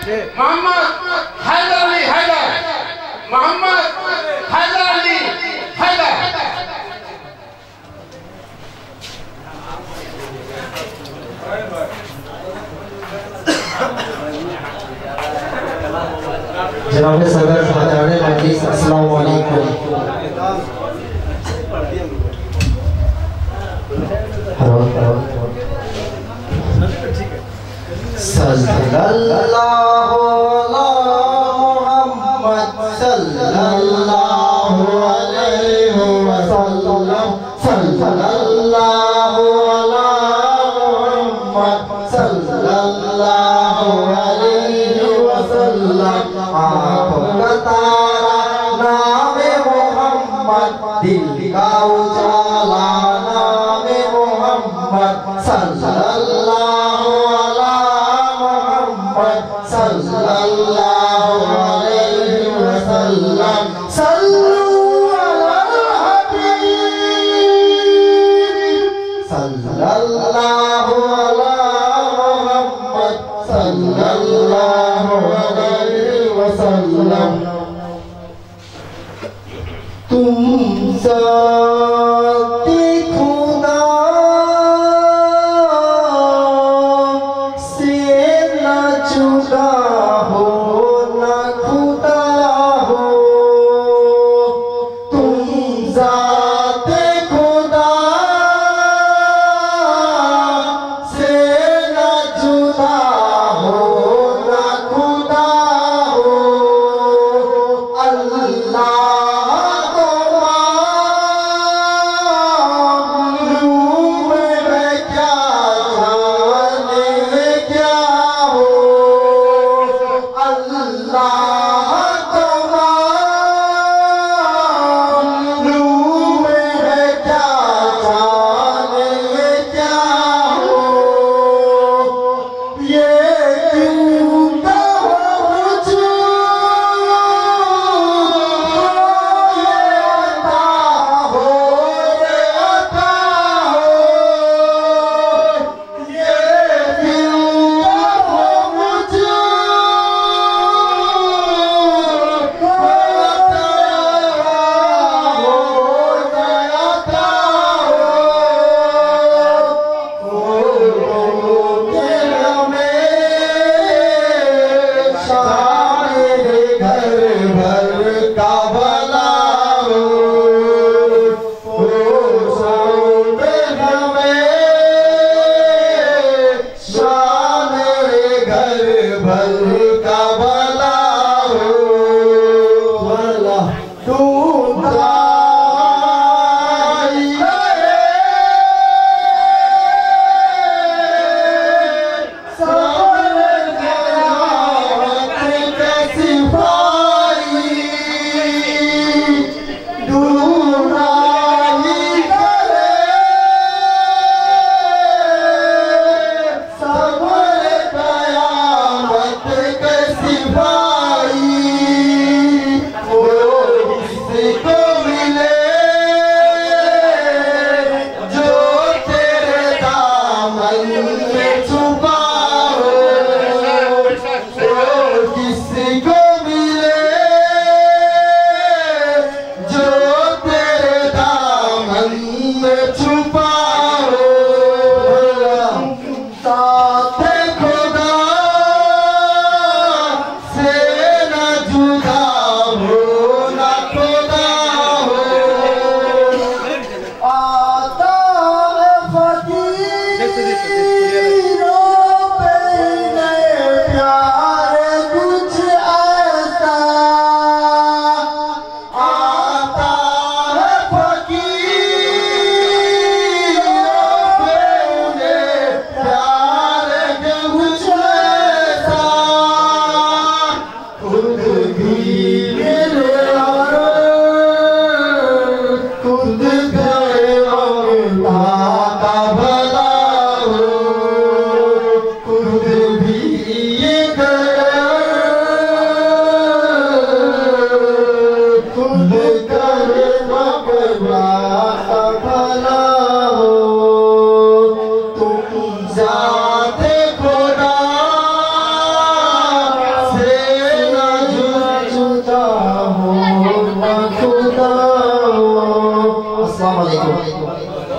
मोहम्मद हैदर अली हैदर, मोहम्मद हैदर अली हैदर। जनाब सदर हज़रात मजलिस अस्सलाम वालेकुम। सल्लल्लाहु अलैहि वसल्लम, सल्लल्लाहु सल्लल्लाहु अलैहि वसल्लम। आँखों का तारा नामे मोहम्मद, दिल का उजाला नामे मोहम्मद, सल्लल्लाहु सल्लल्लाहु अलैहि वसल्लम। सल्लु अलल हबीब, सल्लल्लाहु अला मुहम्मद, सल्लल्लाहु अलैहि वसल्लम। तुम साथी खुदा से न जुदा हो, न खुदा हो। तुम ज़ाते खुदा से न जुदा हो, न खुदा हो। अल्लाह अस्सलाम वालेकुम।